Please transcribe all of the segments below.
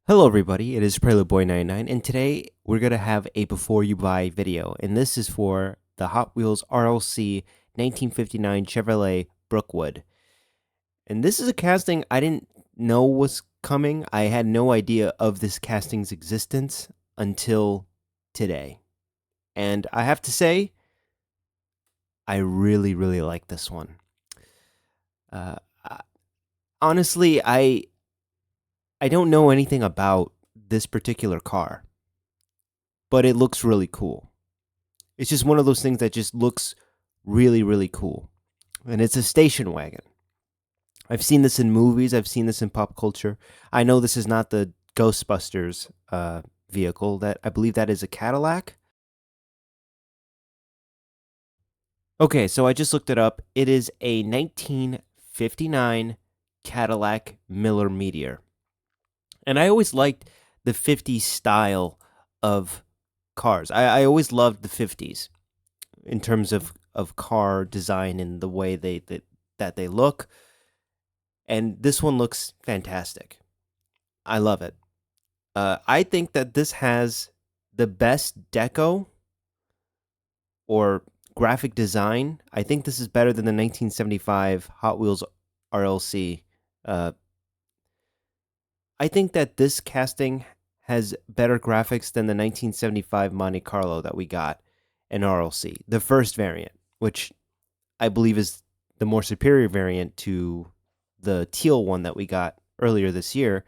Hello everybody, it is PreludeBoy99 and today we're going to have a before you buy video, and this is for the Hot Wheels RLC 1959 Chevrolet Brookwood. And this is a casting I didn't know was coming. I had no idea of this casting's existence until today. And I have to say, I really like this one. Uh, Honestly, I don't know anything about this particular car, but it looks really cool. It's just one of those things that just looks really cool. And it's a station wagon. I've seen this in movies, I've seen this in pop culture. I know this is not the Ghostbusters vehicle. That I believe that is a Cadillac. Okay, so I just looked it up. It is a 1959 Cadillac Miller Meteor. And I always liked the 50s style of cars. I always loved the 50s in terms of car design and the way that they look. And this one looks fantastic. I love it. I think that this has the best deco or graphic design. I think this is better than the 1975 Hot Wheels RLC. I think that this casting has better graphics than the 1975 Monte Carlo that we got in RLC, the first variant, which I believe is the more superior variant to the teal one that we got earlier this year.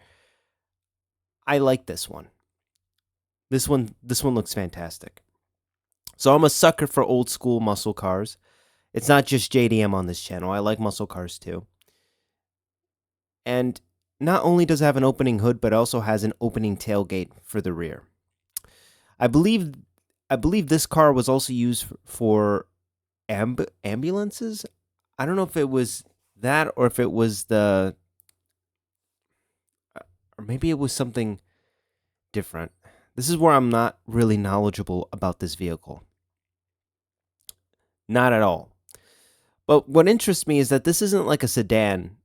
I like this one. This one looks fantastic. So I'm a sucker for old school muscle cars. It's not just JDM on this channel. I like muscle cars too. And not only does it have an opening hood, but also has an opening tailgate for the rear. I believe this car was also used for ambulances. I don't know if it was that or if it was or maybe it was something different. This is where I'm not really knowledgeable about this vehicle. Not at all. But what interests me is that this isn't like a sedan,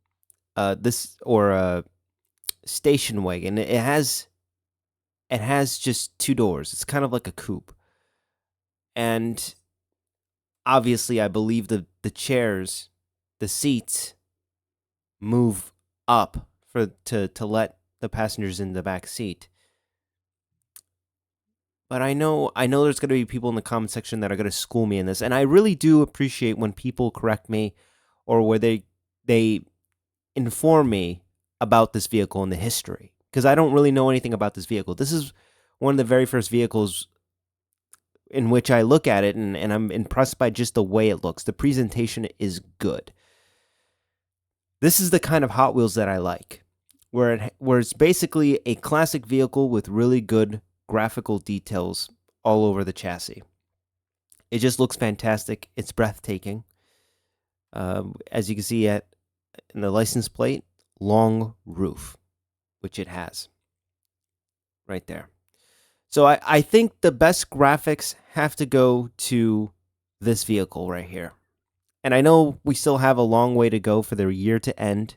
this or a station wagon. It has just two doors. It's kind of like a coupe. And obviously I believe the chairs, the seats move up to let the passengers in the back seat. But I know there's going to be people in the comment section that are going to school me in this, and I really do appreciate when people correct me or where they inform me about this vehicle and the history, because I don't really know anything about this vehicle. This is one of the very first vehicles in which I look at it, and I'm impressed by just the way it looks. The presentation is good. This is the kind of Hot Wheels that I like, where it's basically a classic vehicle with really good graphical details all over the chassis. It just looks fantastic. It's breathtaking. As you can see in the license plate, long roof, which it has right there. So I think the best graphics have to go to this vehicle right here. And I know we still have a long way to go for the year to end,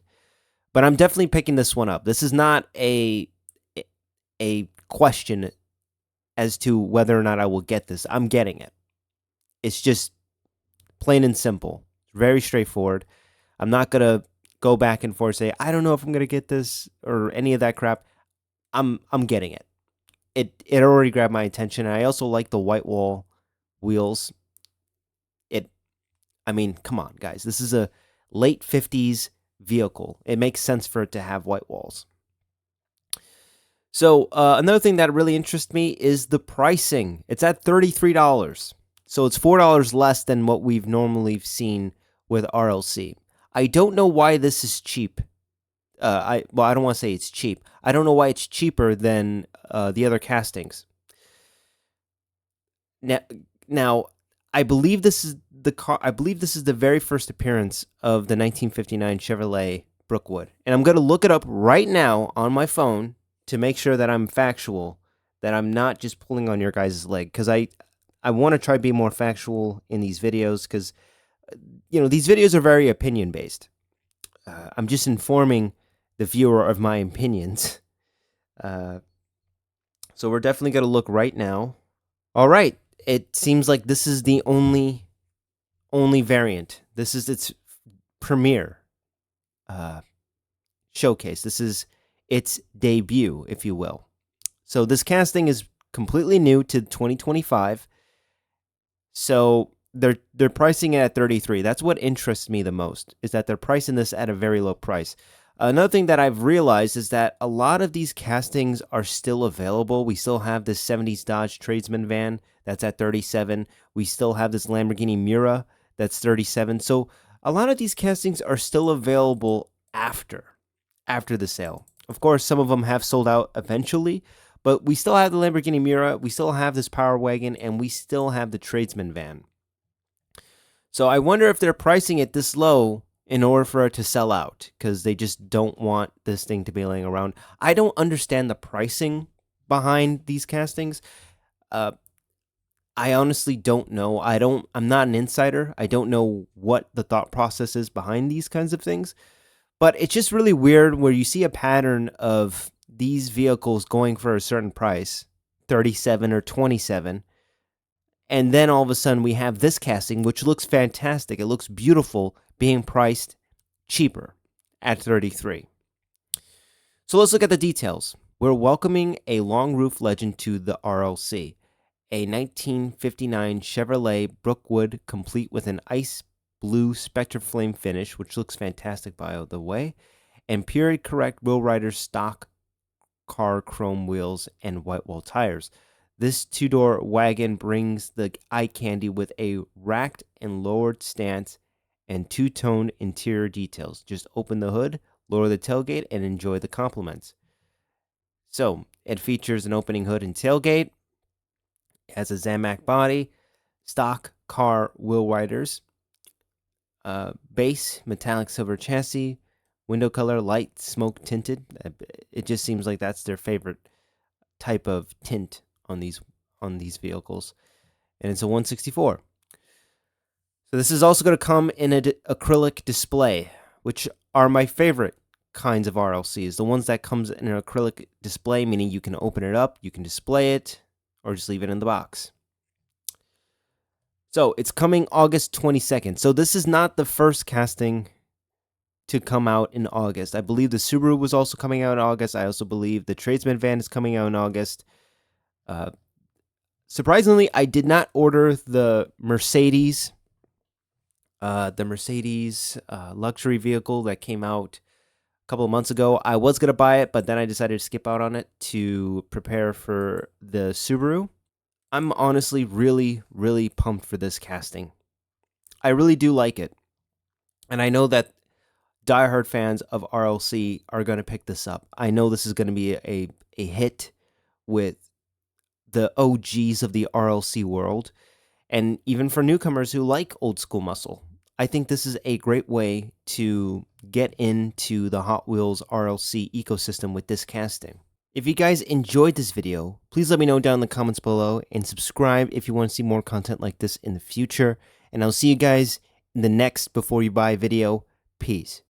but I'm definitely picking this one up. This is not a question as to whether or not I will get this. I'm getting it. It's just plain and simple. Very straightforward. I'm not going to go back and forth say, I don't know if I'm going to get this or any of that crap. I'm getting it. It already grabbed my attention. I also like the white wall wheels. I mean, come on, guys. This is a late 50s vehicle. It makes sense for it to have white walls. So another thing that really interests me is the pricing. It's at $33. So it's $4 less than what we've normally seen with RLC. I don't know why this is cheap. I don't want to say it's cheap. I don't know why it's cheaper than the other castings. Now, I believe this is the car. I believe this is the very first appearance of the 1959 Chevrolet Brookwood, and I'm going to look it up right now on my phone to make sure that I'm factual, that I'm not just pulling on your guys' leg, because I want to try to be more factual in these videos, because these videos are very opinion based. I'm just informing the viewer of my opinions. Uh, so we're definitely going to look right now. All right. It seems like this is the only variant. This is its premiere showcase. This is its debut, if you will. So this casting is completely new to 2025. So they're pricing it at 33. That's what interests me the most, is that they're pricing this at a very low price. Another thing that I've realized is that a lot of these castings are still available. We still have this 70s Dodge Tradesman van that's at 37. We still have this Lamborghini Miura that's 37. So a lot of these castings are still available after the sale. Of course, some of them have sold out eventually, but we still have the Lamborghini Miura, we still have this Power Wagon, and we still have the Tradesman van. So I wonder if they're pricing it this low in order for it to sell out, because they just don't want this thing to be laying around. I don't understand the pricing behind these castings. I honestly don't know. I'm not an insider. I don't know what the thought process is behind these kinds of things. But it's just really weird where you see a pattern of these vehicles going for a certain price, 37 or 27, and then all of a sudden we have this casting, which looks fantastic. It looks beautiful, being priced cheaper at 33. So let's look at the details. We're welcoming a long roof legend to the RLC, a 1959 Chevrolet Brookwood complete with an ice blue Spectre Flame finish, which looks fantastic by the way, and period correct Will Rider stock car chrome wheels and white wall tires. This two-door wagon brings the eye candy with a racked and lowered stance and two-tone interior details. Just open the hood, lower the tailgate, and enjoy the compliments. So, it features an opening hood and tailgate, it has a Zamac body, stock car wheel riders, base metallic silver chassis, window color light smoke tinted. It just seems like that's their favorite type of tint on these vehicles, and it's a 164. So this is also going to come in an acrylic display, which are my favorite kinds of RLCs. The ones that comes in an acrylic display, meaning you can open it up, you can display it, or just leave it in the box. So it's coming August 22nd. So this is not the first casting to come out in August. I believe the Subaru was also coming out in August. I also believe the Tradesman van is coming out in August. Surprisingly, I did not order the Mercedes luxury vehicle that came out a couple of months ago. I was going to buy it, but then I decided to skip out on it to prepare for the Subaru. I'm honestly really, really pumped for this casting. I really do like it. And I know that diehard fans of RLC are going to pick this up. I know this is going to be a hit with the OGs of the RLC world, and even for newcomers who like old school muscle. I think this is a great way to get into the Hot Wheels RLC ecosystem with this casting. If you guys enjoyed this video, please let me know down in the comments below, and subscribe if you want to see more content like this in the future. And I'll see you guys in the next Before You Buy video. Peace.